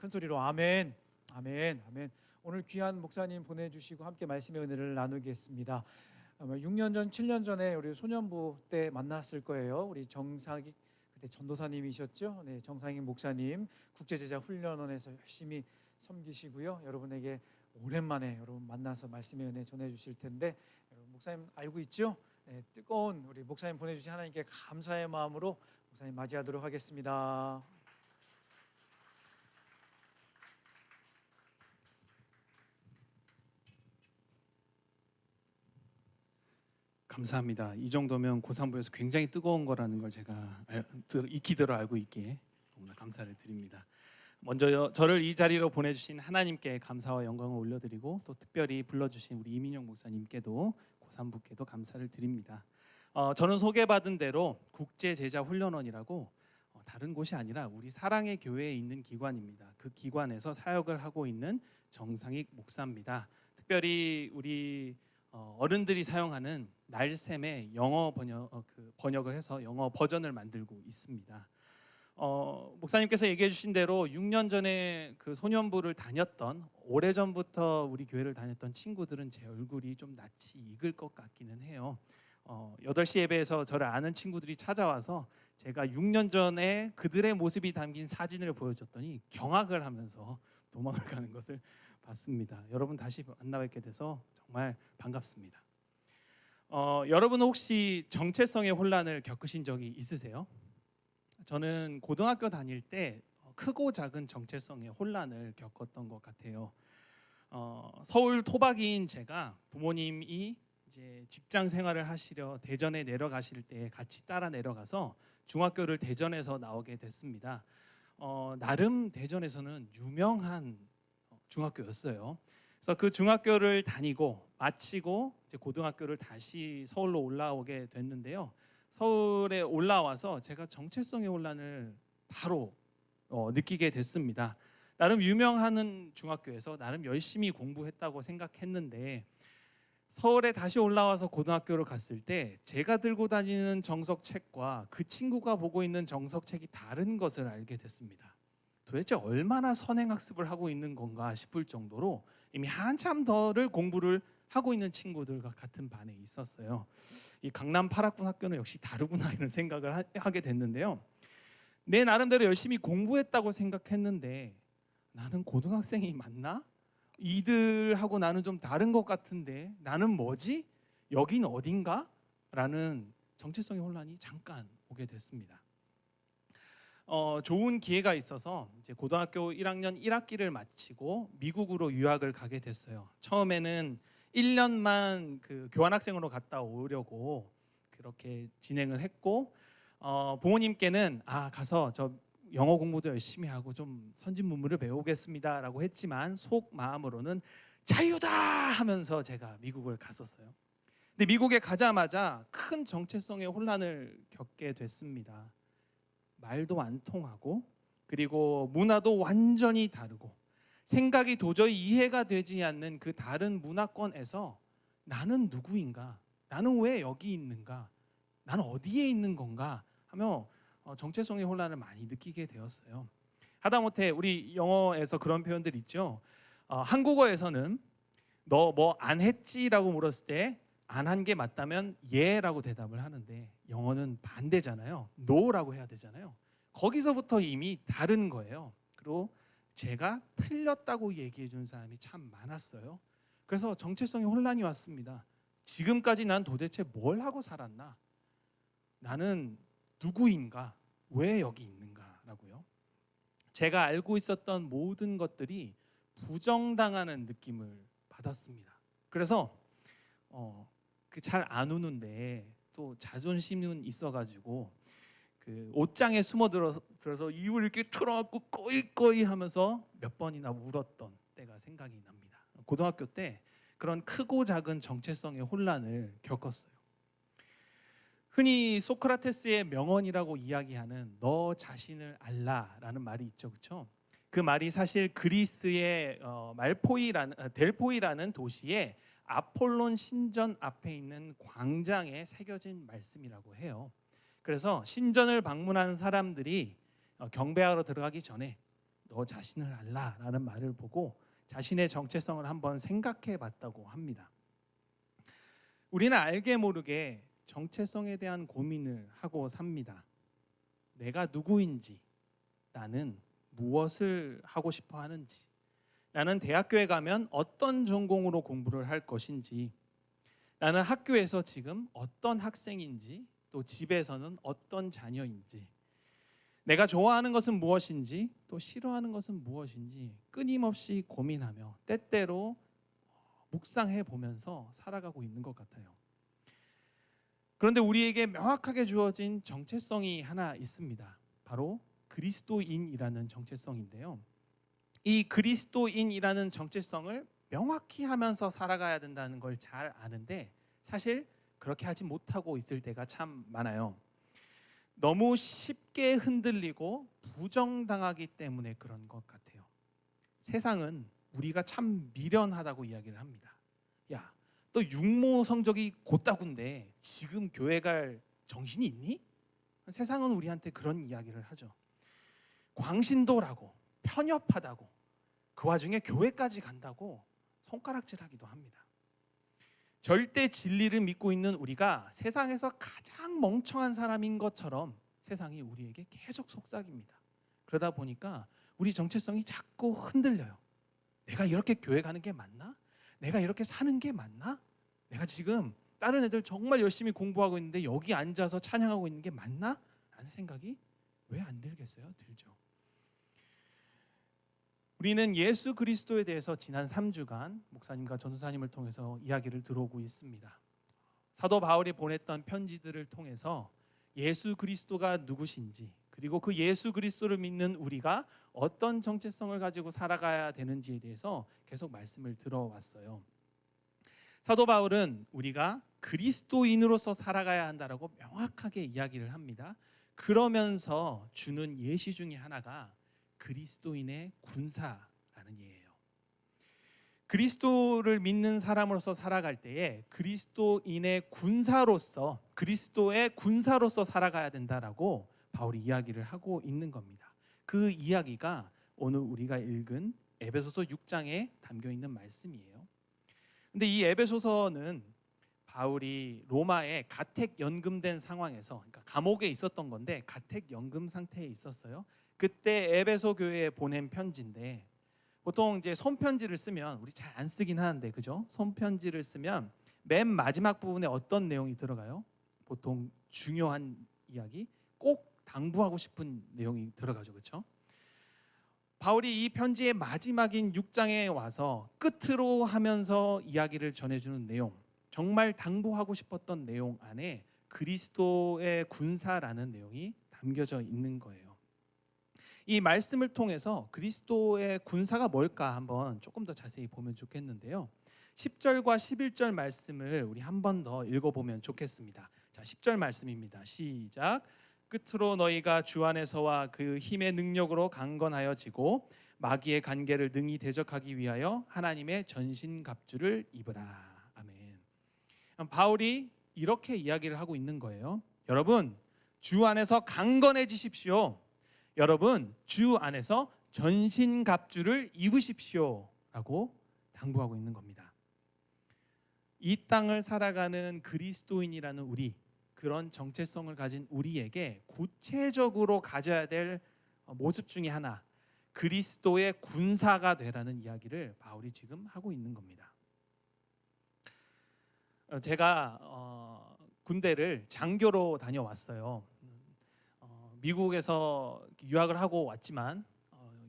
큰 소리로 아멘, 아멘, 아멘. 오늘 귀한 목사님 보내주시고 함께 말씀의 은혜를 나누겠습니다. 아마 6년 전, 7년 전에 우리 소년부 때 만났을 거예요. 우리 정상익 그때 전도사님이셨죠. 네, 정상익 목사님 국제제자 훈련원에서 열심히 섬기시고요. 여러분에게 오랜만에 여러분 만나서 말씀의 은혜 전해주실 텐데, 여러분 목사님 알고 있죠? 네, 뜨거운 우리 목사님 보내주신 하나님께 감사의 마음으로 목사님 맞이하도록 하겠습니다. 감사합니다. 이 정도면 고산부에서 굉장히 뜨거운 거라는 걸 제가 익히대로 알고 있기에 너무나 감사를 드립니다. 먼저 저를 이 자리로 보내주신 하나님께 감사와 영광을 올려드리고, 또 특별히 불러주신 우리 이민영 목사님께도 고산부께도 감사를 드립니다. 저는 소개받은 대로 국제제자훈련원이라고 다른 곳이 아니라 우리 사랑의 교회에 있는 기관입니다. 그 기관에서 사역을 하고 있는 정상익 목사입니다. 특별히 우리 어른들이 사용하는 날샘의 영어 번역을 해서 영어 버전을 만들고 있습니다. 목사님께서 얘기해 주신 대로 6년 전에 그 소년부를 다녔던, 오래전부터 우리 교회를 다녔던 친구들은 제 얼굴이 좀 낯이 익을 것 같기는 해요. 8시 예배에서 저를 아는 친구들이 찾아와서 제가 6년 전에 그들의 모습이 담긴 사진을 보여줬더니 경악을 하면서 도망을 가는 것을 봤습니다. 여러분 다시 만나 뵙게 돼서 정말 반갑습니다. 여러분 혹시 정체성의 혼란을 겪으신 적이 있으세요? 저는 고등학교 다닐 때 크고 작은 정체성의 혼란을 겪었던 것 같아요. 서울 토박이인 제가 부모님이 이제 직장 생활을 하시려 대전에 내려가실 때 같이 따라 내려가서 중학교를 대전에서 나오게 됐습니다. 나름 대전에서는 유명한 중학교였어요. 그래서 그 중학교를 다니고 마치고 이제 고등학교를 다시 서울로 올라오게 됐는데요. 서울에 올라와서 제가 정체성의 혼란을 바로 느끼게 됐습니다. 나름 유명한 중학교에서 나름 열심히 공부했다고 생각했는데, 서울에 다시 올라와서 고등학교를 갔을 때 제가 들고 다니는 정석책과 그 친구가 보고 있는 정석책이 다른 것을 알게 됐습니다. 도대체 얼마나 선행학습을 하고 있는 건가 싶을 정도로 이미 한참 더를 공부를 하고 있는 친구들과 같은 반에 있었어요. 이 강남 8학군 학교는 역시 다르구나 이런 생각을 하게 됐는데요. 내 나름대로 열심히 공부했다고 생각했는데 나는 고등학생이 맞나? 이들하고 나는 좀 다른 것 같은데 나는 뭐지? 여긴 어딘가? 라는 정체성의 혼란이 잠깐 오게 됐습니다. 좋은 기회가 있어서 이제 고등학교 1학년 1학기를 마치고 미국으로 유학을 가게 됐어요. 처음에는 1년만 그 교환학생으로 갔다 오려고 그렇게 진행을 했고, 부모님께는 가서 저 영어 공부도 열심히 하고 좀 선진 문물을 배우겠습니다라고 했지만 속 마음으로는 자유다 하면서 제가 미국을 갔었어요. 근데 미국에 가자마자 큰 정체성의 혼란을 겪게 됐습니다. 말도 안 통하고, 그리고 문화도 완전히 다르고, 생각이 도저히 이해가 되지 않는 그 다른 문화권에서 나는 누구인가? 나는 왜 여기 있는가? 나는 어디에 있는 건가? 하며 정체성의 혼란을 많이 느끼게 되었어요. 하다못해 우리 영어에서 그런 표현들 있죠. 한국어에서는 너 뭐 안 했지라고 물었을 때 안 한 게 맞다면 예라고 대답을 하는데, 영어는 반대잖아요. no라고 해야 되잖아요. 거기서부터 이미 다른 거예요. 그리고 제가 틀렸다고 얘기해 준 사람이 참 많았어요. 그래서 정체성의 혼란이 왔습니다. 지금까지 난 도대체 뭘 하고 살았나? 나는 누구인가? 왜 여기 있는가라고요. 제가 알고 있었던 모든 것들이 부정당하는 느낌을 받았습니다. 그래서 잘 안 우는데 또 자존심은 있어가지고 그 옷장에 숨어 들어서 입을 이렇게 틀어갖고 꺼이꺼이 하면서 몇 번이나 울었던 때가 생각이 납니다. 고등학교 때 그런 크고 작은 정체성의 혼란을 겪었어요. 흔히 소크라테스의 명언이라고 이야기하는 너 자신을 알라라는 말이 있죠, 그렇죠? 그 말이 사실 그리스의 델포이라는 도시의 아폴론 신전 앞에 있는 광장에 새겨진 말씀이라고 해요. 그래서 신전을 방문한 사람들이 경배하러 들어가기 전에 너 자신을 알라라는 말을 보고 자신의 정체성을 한번 생각해 봤다고 합니다. 우리는 알게 모르게 정체성에 대한 고민을 하고 삽니다. 내가 누구인지, 나는 무엇을 하고 싶어 하는지, 나는 대학교에 가면 어떤 전공으로 공부를 할 것인지, 나는 학교에서 지금 어떤 학생인지, 또 집에서는 어떤 자녀인지, 내가 좋아하는 것은 무엇인지, 또 싫어하는 것은 무엇인지 끊임없이 고민하며 때때로 묵상해 보면서 살아가고 있는 것 같아요. 그런데 우리에게 명확하게 주어진 정체성이 하나 있습니다. 바로 그리스도인이라는 정체성인데요. 이 그리스도인이라는 정체성을 명확히 하면서 살아가야 된다는 걸 잘 아는데 사실 그렇게 하지 못하고 있을 때가 참 많아요. 너무 쉽게 흔들리고 부정당하기 때문에 그런 것 같아요. 세상은 우리가 참 미련하다고 이야기를 합니다. 야, 너 육모 성적이 곧다군데 지금 교회 갈 정신이 있니? 세상은 우리한테 그런 이야기를 하죠. 광신도라고, 편협하다고, 그 와중에 교회까지 간다고 손가락질하기도 합니다. 절대 진리를 믿고 있는 우리가 세상에서 가장 멍청한 사람인 것처럼 세상이 우리에게 계속 속삭입니다. 그러다 보니까 우리 정체성이 자꾸 흔들려요. 내가 이렇게 교회 가는 게 맞나? 내가 이렇게 사는 게 맞나? 내가 지금 다른 애들 정말 열심히 공부하고 있는데 여기 앉아서 찬양하고 있는 게 맞나? 라는 생각이 왜 안 들겠어요? 들죠. 우리는 예수 그리스도에 대해서 지난 3주간 목사님과 전도사님을 통해서 이야기를 들어오고 있습니다. 사도 바울이 보냈던 편지들을 통해서 예수 그리스도가 누구신지, 그리고 그 예수 그리스도를 믿는 우리가 어떤 정체성을 가지고 살아가야 되는지에 대해서 계속 말씀을 들어왔어요. 사도 바울은 우리가 그리스도인으로서 살아가야 한다라고 명확하게 이야기를 합니다. 그러면서 주는 예시 중에 하나가 그리스도인의 군사라는 예예요. 그리스도를 믿는 사람으로서 살아갈 때에 그리스도인의 군사로서, 그리스도의 군사로서 살아가야 된다라고 바울이 이야기를 하고 있는 겁니다. 그 이야기가 오늘 우리가 읽은 에베소서 6장에 담겨 있는 말씀이에요. 근데 이 에베소서는 바울이 로마에 가택 연금된 상황에서, 그러니까 감옥에 있었던 건데 가택 연금 상태에 있었어요. 그때 에베소 교회에 보낸 편지인데, 보통 이제 손편지를 쓰면, 우리 잘 안 쓰긴 하는데 그죠? 손편지를 쓰면 맨 마지막 부분에 어떤 내용이 들어가요? 보통 중요한 이야기, 꼭 당부하고 싶은 내용이 들어가죠, 그렇죠? 바울이 이 편지의 마지막인 6장에 와서 끝으로 하면서 이야기를 전해주는 내용, 정말 당부하고 싶었던 내용 안에 그리스도의 군사라는 내용이 담겨져 있는 거예요. 이 말씀을 통해서 그리스도의 군사가 뭘까 한번 조금 더 자세히 보면 좋겠는데요. 10절과 11절 말씀을 우리 한 번 더 읽어보면 좋겠습니다. 자, 10절 말씀입니다. 시작. 끝으로 너희가 주 안에서와 그 힘의 능력으로 강건하여지고 마귀의 간계를 능히 대적하기 위하여 하나님의 전신갑주를 입으라. 아멘. 바울이 이렇게 이야기를 하고 있는 거예요. 여러분, 주 안에서 강건해지십시오. 여러분, 주 안에서 전신갑주를 입으십시오 라고 당부하고 있는 겁니다. 이 땅을 살아가는 그리스도인이라는 우리, 그런 정체성을 가진 우리에게 구체적으로 가져야 될 모습 중에 하나, 그리스도의 군사가 되라는 이야기를 바울이 지금 하고 있는 겁니다. 제가 군대를 장교로 다녀왔어요. 미국에서 유학을 하고 왔지만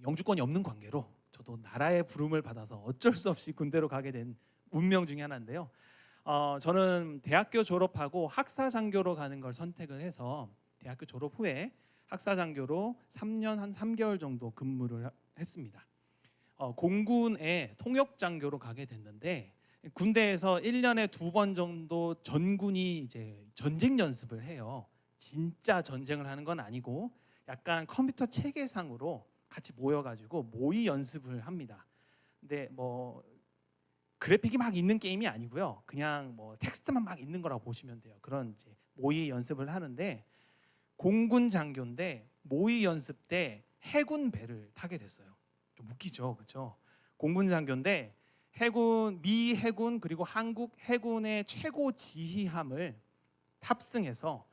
영주권이 없는 관계로 저도 나라의 부름을 받아서 어쩔 수 없이 군대로 가게 된 운명 중에 하나인데요. 저는 대학교 졸업하고 학사장교로 가는 걸 선택을 해서 대학교 졸업 후에 학사장교로 3년 한 3개월 정도 근무를 했습니다. 공군의 통역장교로 가게 됐는데, 군대에서 1년에 2번 정도 전군이 이제 전쟁 연습을 해요. 진짜 전쟁을 하는 건 아니고 약간 컴퓨터 체계상으로 같이 모여가지고 모의 연습을 합니다. 근데 뭐 그래픽이 막 있는 게임이 아니고요. 그냥 뭐 텍스트만 막 있는 거라고 보시면 돼요. 그런 이제 모의 연습을 하는데, 공군 장교인데 모의 연습 때 해군 배를 타게 됐어요. 좀 웃기죠, 그렇죠? 공군 장교인데 미 해군 그리고 한국 해군의 최고 지휘함을 탑승해서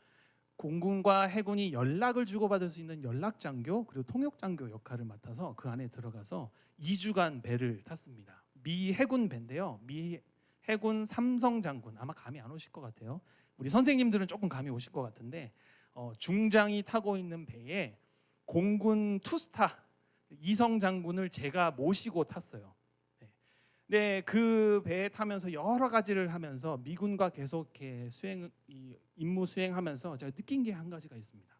공군과 해군이 연락을 주고받을 수 있는 연락 장교 그리고 통역 장교 역할을 맡아서 그 안에 들어가서 2주간 배를 탔습니다. 미 해군 배인데요. 미 해군 삼성 장군, 아마 감이 안 오실 것 같아요. 우리 선생님들은 조금 감이 오실 것 같은데 중장이 타고 있는 배에 공군 투스타 이성 장군을 제가 모시고 탔어요. 네, 그 배에 타면서 여러 가지를 하면서 미군과 계속 이렇게 임무 수행하면서 제가 느낀 게 한 가지가 있습니다.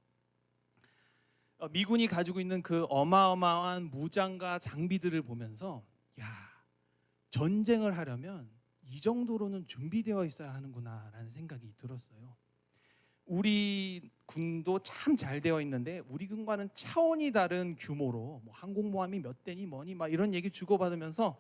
미군이 가지고 있는 그 어마어마한 무장과 장비들을 보면서 야, 전쟁을 하려면 이 정도로는 준비되어 있어야 하는구나라는 생각이 들었어요. 우리 군도 참 잘 되어 있는데 우리 군과는 차원이 다른 규모로 뭐 항공모함이 몇 대니 뭐니 막 이런 얘기 주고받으면서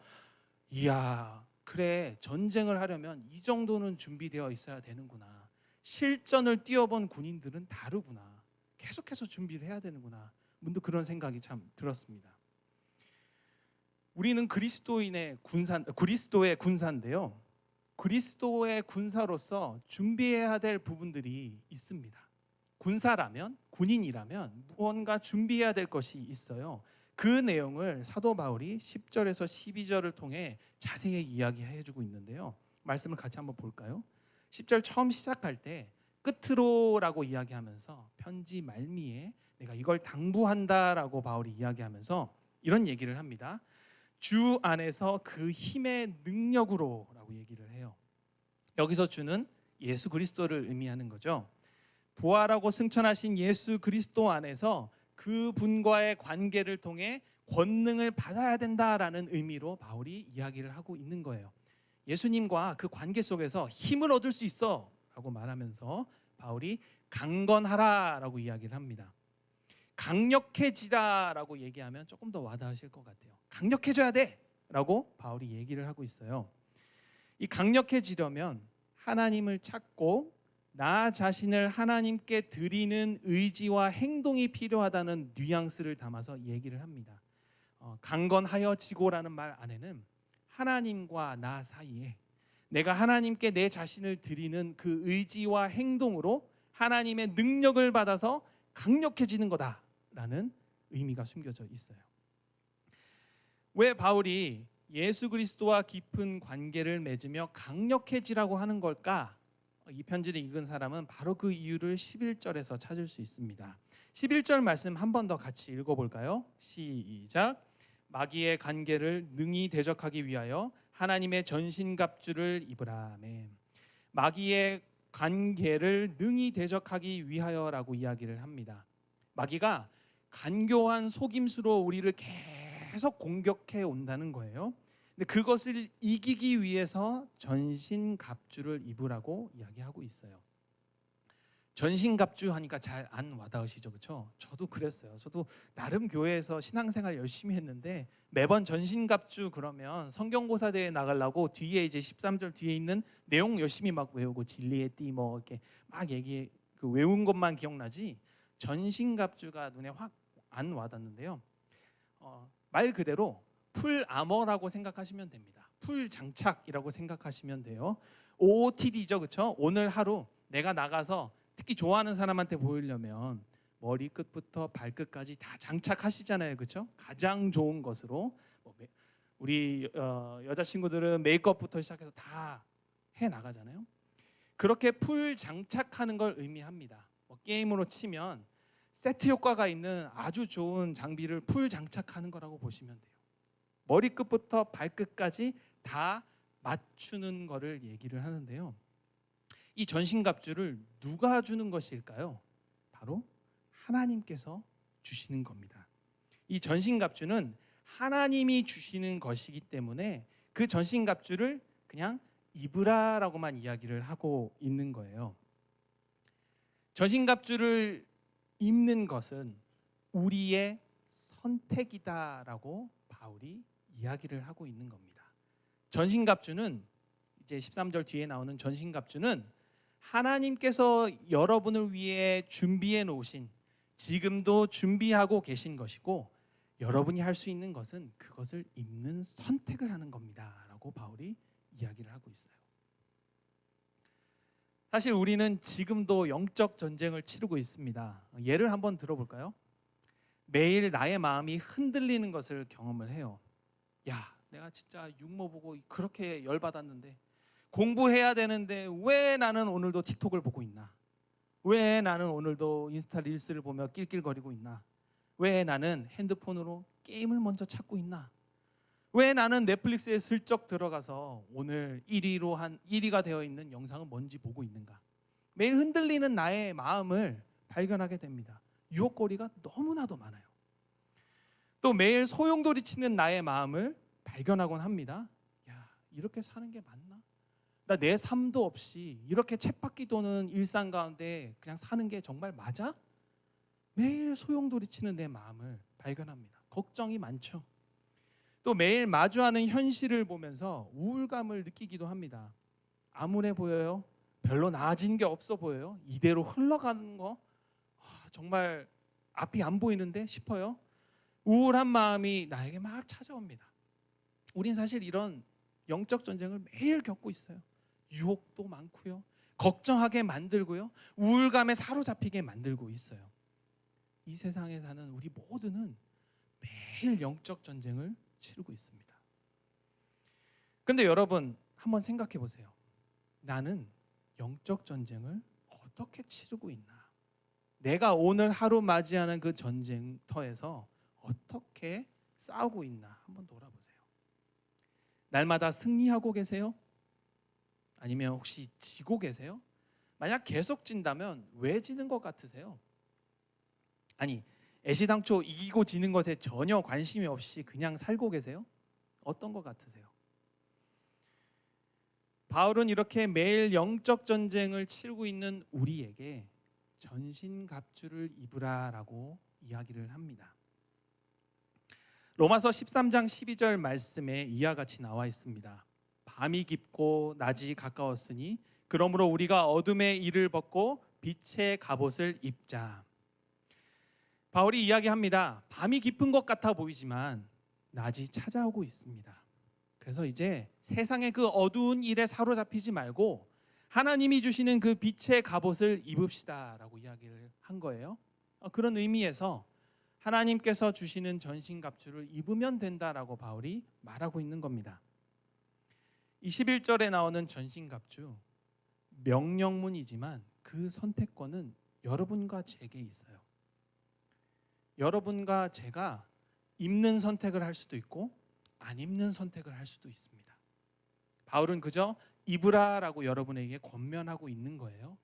이야, 그래, 전쟁을 하려면 이 정도는 준비되어 있어야 되는구나. 실전을 뛰어본 군인들은 다르구나. 계속해서 준비를 해야 되는구나. 문득 그런 생각이 참 들었습니다. 우리는 그리스도의 군사인데요. 그리스도의 군사로서 준비해야 될 부분들이 있습니다. 군사라면, 군인이라면 무언가 준비해야 될 것이 있어요. 그 내용을 사도 바울이 10절에서 12절을 통해 자세히 이야기해 주고 있는데요. 말씀을 같이 한번 볼까요? 10절 처음 시작할 때 끝으로라고 이야기하면서 편지 말미에 내가 이걸 당부한다라고 바울이 이야기하면서 이런 얘기를 합니다. 주 안에서 그 힘의 능력으로라고 얘기를 해요. 여기서 주는 예수 그리스도를 의미하는 거죠. 부활하고 승천하신 예수 그리스도 안에서 그 분과의 관계를 통해 권능을 받아야 된다라는 의미로 바울이 이야기를 하고 있는 거예요. 예수님과 그 관계 속에서 힘을 얻을 수 있어 라고 말하면서 바울이 강건하라라고 이야기를 합니다. 강력해지다라고 얘기하면 조금 더 와닿으실 것 같아요. 강력해져야 돼라고 바울이 얘기를 하고 있어요. 이 강력해지려면 하나님을 찾고 나 자신을 하나님께 드리는 의지와 행동이 필요하다는 뉘앙스를 담아서 얘기를 합니다. 강건하여지고라는 말 안에는 하나님과 나 사이에 내가 하나님께 내 자신을 드리는 그 의지와 행동으로 하나님의 능력을 받아서 강력해지는 거다라는 의미가 숨겨져 있어요. 왜 바울이 예수 그리스도와 깊은 관계를 맺으며 강력해지라고 하는 걸까? 이 편지를 읽은 사람은 바로 그 이유를 11절에서 찾을 수 있습니다. 11절 말씀 한 번 더 같이 읽어볼까요? 시작. 마귀의 관계를 능히 대적하기 위하여 하나님의 전신갑주를 입으라. 아멘. 마귀의 관계를 능히 대적하기 위하여라고 이야기를 합니다. 마귀가 간교한 속임수로 우리를 계속 공격해 온다는 거예요. 근데 그것을 이기기 위해서 전신갑주를 입으라고 이야기하고 있어요. 전신갑주 하니까 잘 안 와닿으시죠, 그렇죠? 저도 그랬어요. 저도 나름 교회에서 신앙생활 열심히 했는데 매번 전신갑주 그러면 성경고사 대회 나가려고 뒤에 이제 13절 뒤에 있는 내용 열심히 막 외우고 진리의 띠 뭐 이렇게 막 얘기 그 외운 것만 기억나지 전신갑주가 눈에 확 안 와닿는데요. 말 그대로 풀 아머라고 생각하시면 됩니다. 풀 장착이라고 생각하시면 돼요. OOTD죠, 그렇죠? 오늘 하루 내가 나가서 특히 좋아하는 사람한테 보이려면 머리 끝부터 발끝까지 다 장착하시잖아요, 그렇죠? 가장 좋은 것으로 우리 여자친구들은 메이크업부터 시작해서 다 해 나가잖아요. 그렇게 풀 장착하는 걸 의미합니다. 게임으로 치면 세트 효과가 있는 아주 좋은 장비를 풀 장착하는 거라고 보시면 돼요. 머리끝부터 발끝까지 다 맞추는 거를 얘기를 하는데요. 이 전신갑주를 누가 주는 것일까요? 바로 하나님께서 주시는 겁니다. 이 전신갑주는 하나님이 주시는 것이기 때문에 그 전신갑주를 그냥 입으라라고만 이야기를 하고 있는 거예요. 전신갑주를 입는 것은 우리의 선택이다라고 바울이 이야기를 하고 있는 겁니다. 전신갑주는 이제 13절 뒤에 나오는 전신갑주는 하나님께서 여러분을 위해 준비해 놓으신 지금도 준비하고 계신 것이고 여러분이 할 수 있는 것은 그것을 입는 선택을 하는 겁니다라고 바울이 이야기를 하고 있어요. 사실 우리는 지금도 영적 전쟁을 치르고 있습니다. 예를 한번 들어볼까요? 매일 나의 마음이 흔들리는 것을 경험을 해요. 야, 내가 진짜 육모 보고 그렇게 열받았는데, 공부해야 되는데 왜 나는 오늘도 틱톡을 보고 있나? 왜 나는 오늘도 인스타 릴스를 보며 낄낄거리고 있나? 왜 나는 핸드폰으로 게임을 먼저 찾고 있나? 왜 나는 넷플릭스에 슬쩍 들어가서 오늘 1위가 되어 있는 영상은 뭔지 보고 있는가? 매일 흔들리는 나의 마음을 발견하게 됩니다. 유혹거리가 너무나도 많아요. 또 매일 소용돌이치는 나의 마음을 발견하곤 합니다. 야, 이렇게 사는 게 맞나? 나 내 삶도 없이 이렇게 쳇바퀴 도는 일상 가운데 그냥 사는 게 정말 맞아? 매일 소용돌이치는 내 마음을 발견합니다. 걱정이 많죠. 또 매일 마주하는 현실을 보면서 우울감을 느끼기도 합니다. 암울해 보여요? 별로 나아진 게 없어 보여요? 이대로 흘러가는 거 정말 앞이 안 보이는데 싶어요. 우울한 마음이 나에게 막 찾아옵니다. 우린 사실 이런 영적 전쟁을 매일 겪고 있어요. 유혹도 많고요, 걱정하게 만들고요, 우울감에 사로잡히게 만들고 있어요. 이 세상에 사는 우리 모두는 매일 영적 전쟁을 치르고 있습니다. 그런데 여러분 한번 생각해 보세요. 나는 영적 전쟁을 어떻게 치르고 있나? 내가 오늘 하루 맞이하는 그 전쟁터에서 어떻게 싸우고 있나 한번 돌아보세요. 날마다 승리하고 계세요? 아니면 혹시 지고 계세요? 만약 계속 진다면 왜 지는 것 같으세요? 아니, 애시당초 이기고 지는 것에 전혀 관심이 없이 그냥 살고 계세요? 어떤 것 같으세요? 바울은 이렇게 매일 영적 전쟁을 치르고 있는 우리에게 전신갑주를 입으라라고 이야기를 합니다. 로마서 13장 12절 말씀에 이와 같이 나와 있습니다. 밤이 깊고 낮이 가까웠으니 그러므로 우리가 어둠의 일을 벗고 빛의 갑옷을 입자. 바울이 이야기합니다. 밤이 깊은 것 같아 보이지만 낮이 찾아오고 있습니다. 그래서 이제 세상의 그 어두운 일에 사로잡히지 말고 하나님이 주시는 그 빛의 갑옷을 입읍시다라고 이야기를 한 거예요. 그런 의미에서 하나님께서 주시는 전신갑주를 입으면 된다라고 바울이 말하고 있는 겁니다. 21절에 나오는 전신갑주, 명령문이지만 그 선택권은 여러분과 제게 있어요. 여러분과 제가 입는 선택을 할 수도 있고 안 입는 선택을 할 수도 있습니다. 바울은 그저 입으라라고 여러분에게 권면하고 있는 거예요.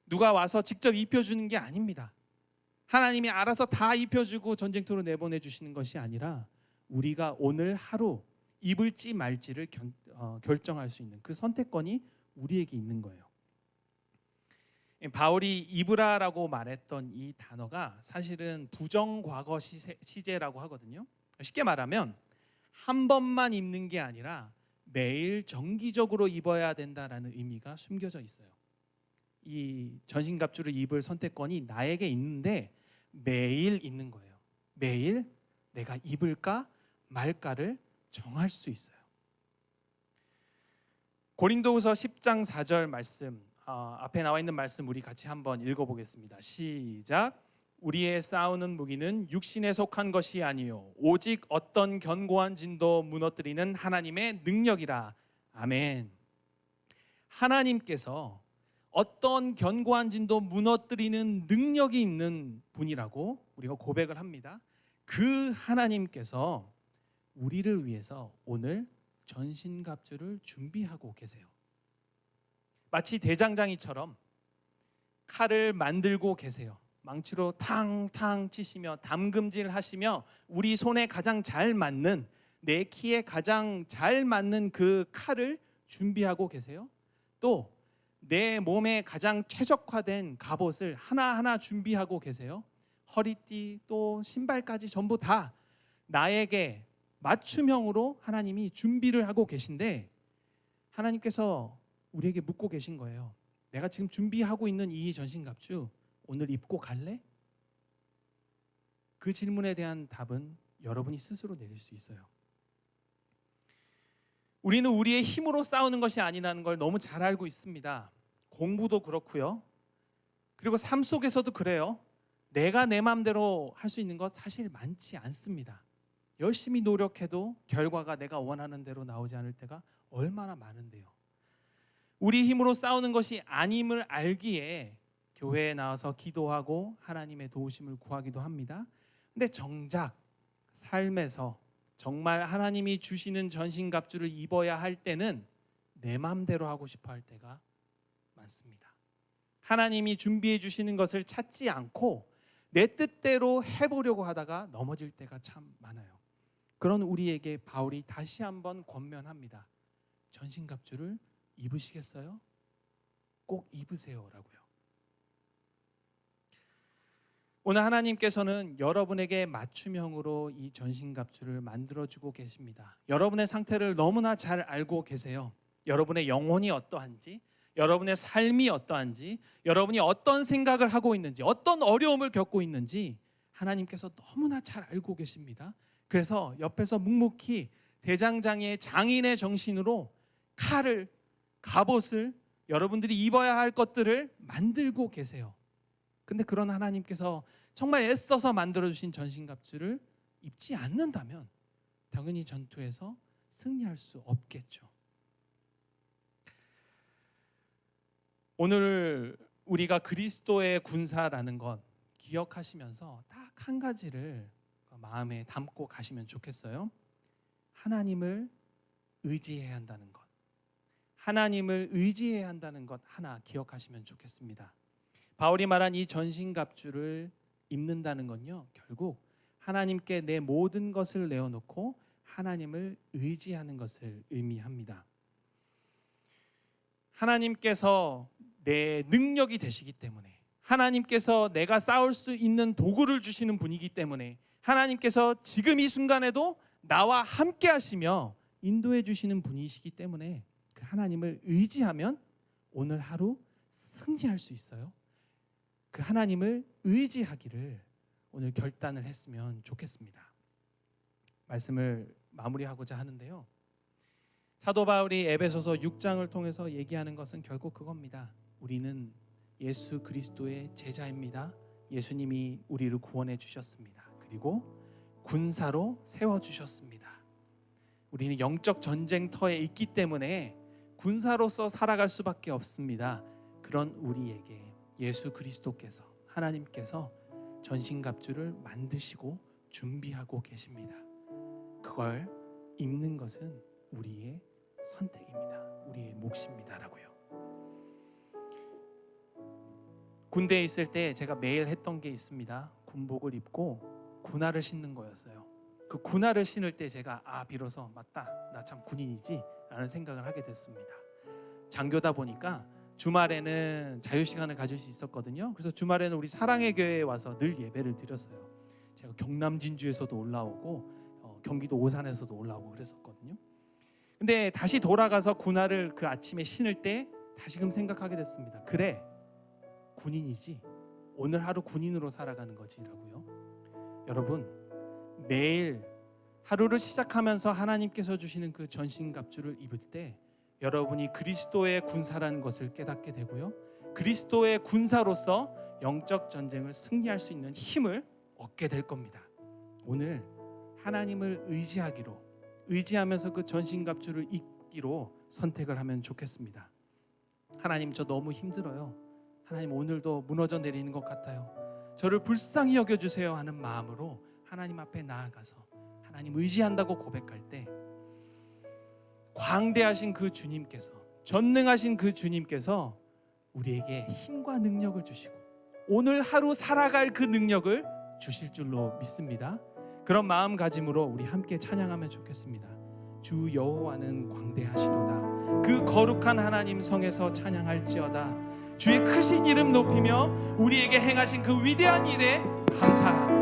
누가 와서 직접 입혀주는 게 아닙니다. 하나님이 알아서 다 입혀주고 전쟁터로 내보내 주시는 것이 아니라 우리가 오늘 하루 입을지 말지를 결정할 수 있는 그 선택권이 우리에게 있는 거예요. 바울이 입으라라고 말했던 이 단어가 사실은 부정과거 시제라고 하거든요. 쉽게 말하면 한 번만 입는 게 아니라 매일 정기적으로 입어야 된다라는 의미가 숨겨져 있어요. 이 전신갑주를 입을 선택권이 나에게 있는데 매일 있는 거예요. 매일 내가 입을까 말까를 정할 수 있어요. 고린도후서 10장 4절 말씀, 앞에 나와 있는 말씀 우리 같이 한번 읽어보겠습니다. 시작. 우리의 싸우는 무기는 육신에 속한 것이 아니요 오직 어떤 견고한 진도 무너뜨리는 하나님의 능력이라. 아멘. 하나님께서 어떤 견고한 진도 무너뜨리는 능력이 있는 분이라고 우리가 고백을 합니다. 그 하나님께서 우리를 위해서 오늘 전신갑주를 준비하고 계세요. 마치 대장장이처럼 칼을 만들고 계세요. 망치로 탕탕 치시며 담금질 하시며 우리 손에 가장 잘 맞는, 내 키에 가장 잘 맞는 그 칼을 준비하고 계세요. 또 내 몸에 가장 최적화된 갑옷을 하나하나 준비하고 계세요. 허리띠 또 신발까지 전부 다 나에게 맞춤형으로 하나님이 준비를 하고 계신데, 하나님께서 우리에게 묻고 계신 거예요. 내가 지금 준비하고 있는 이 전신갑주 오늘 입고 갈래? 그 질문에 대한 답은 여러분이 스스로 내릴 수 있어요. 우리는 우리의 힘으로 싸우는 것이 아니라는 걸 너무 잘 알고 있습니다. 공부도 그렇고요. 그리고 삶 속에서도 그래요. 내가 내 마음대로 할 수 있는 것 사실 많지 않습니다. 열심히 노력해도 결과가 내가 원하는 대로 나오지 않을 때가 얼마나 많은데요. 우리 힘으로 싸우는 것이 아님을 알기에 교회에 나와서 기도하고 하나님의 도우심을 구하기도 합니다. 근데 정작 삶에서 정말 하나님이 주시는 전신갑주를 입어야 할 때는 내 마음대로 하고 싶어 할 때가 많습니다. 하나님이 준비해 주시는 것을 찾지 않고 내 뜻대로 해보려고 하다가 넘어질 때가 참 많아요. 그런 우리에게 바울이 다시 한번 권면합니다. 전신갑주를 입으시겠어요? 꼭 입으세요라고요. 오늘 하나님께서는 여러분에게 맞춤형으로 이 전신갑주를 만들어주고 계십니다. 여러분의 상태를 너무나 잘 알고 계세요. 여러분의 영혼이 어떠한지, 여러분의 삶이 어떠한지, 여러분이 어떤 생각을 하고 있는지, 어떤 어려움을 겪고 있는지 하나님께서 너무나 잘 알고 계십니다. 그래서 옆에서 묵묵히 대장장이의 장인의 정신으로 칼을, 갑옷을, 여러분들이 입어야 할 것들을 만들고 계세요. 근데 그런 하나님께서 정말 애써서 만들어주신 전신갑주를 입지 않는다면 당연히 전투에서 승리할 수 없겠죠. 오늘 우리가 그리스도의 군사라는 것 기억하시면서 딱 한 가지를 마음에 담고 가시면 좋겠어요. 하나님을 의지해야 한다는 것. 하나님을 의지해야 한다는 것 하나 기억하시면 좋겠습니다. 바울이 말한 이 전신갑주를 입는다는 건요, 결국 하나님께 내 모든 것을 내어놓고 하나님을 의지하는 것을 의미합니다. 하나님께서 내 능력이 되시기 때문에, 하나님께서 내가 싸울 수 있는 도구를 주시는 분이기 때문에, 하나님께서 지금 이 순간에도 나와 함께 하시며 인도해 주시는 분이시기 때문에 그 하나님을 의지하면 오늘 하루 승리할 수 있어요. 그 하나님을 의지하기를 오늘 결단을 했으면 좋겠습니다. 말씀을 마무리하고자 하는데요. 사도 바울이 에베소서 6장을 통해서 얘기하는 것은 결국 그겁니다. 우리는 예수 그리스도의 제자입니다. 예수님이 우리를 구원해 주셨습니다. 그리고 군사로 세워주셨습니다. 우리는 영적 전쟁터에 있기 때문에 군사로서 살아갈 수밖에 없습니다. 그런 우리에게 예수 그리스도께서, 하나님께서 전신갑주를 만드시고 준비하고 계십니다. 그걸 입는 것은 우리의 선택입니다. 우리의 몫입니다라고요. 군대에 있을 때 제가 매일 했던 게 있습니다. 군복을 입고 군화를 신는 거였어요. 그 군화를 신을 때 제가 비로소 맞다, 나 참 군인이지 라는 생각을 하게 됐습니다. 장교다 보니까 주말에는 자유시간을 가질 수 있었거든요. 그래서 주말에는 우리 사랑의 교회에 와서 늘 예배를 드렸어요. 제가 경남 진주에서도 올라오고 경기도 오산에서도 올라오고 그랬었거든요. 근데 다시 돌아가서 군화를 그 아침에 신을 때 다시금 생각하게 됐습니다. 그래, 군인이지, 오늘 하루 군인으로 살아가는 거지라고요. 여러분, 매일 하루를 시작하면서 하나님께서 주시는 그 전신갑주를 입을 때 여러분이 그리스도의 군사라는 것을 깨닫게 되고요, 그리스도의 군사로서 영적 전쟁을 승리할 수 있는 힘을 얻게 될 겁니다. 오늘 하나님을 의지하면서 그 전신갑주를 입기로 선택을 하면 좋겠습니다. 하나님, 저 너무 힘들어요. 하나님, 오늘도 무너져 내리는 것 같아요. 저를 불쌍히 여겨주세요 하는 마음으로 하나님 앞에 나아가서 하나님 의지한다고 고백할 때 광대하신 그 주님께서, 전능하신 그 주님께서 우리에게 힘과 능력을 주시고 오늘 하루 살아갈 그 능력을 주실 줄로 믿습니다. 그런 마음가짐으로 우리 함께 찬양하면 좋겠습니다. 주 여호와는 광대하시도다. 그 거룩한 하나님 성에서 찬양할지어다. 주의 크신 이름 높이며 우리에게 행하신 그 위대한 일에 감사합니다.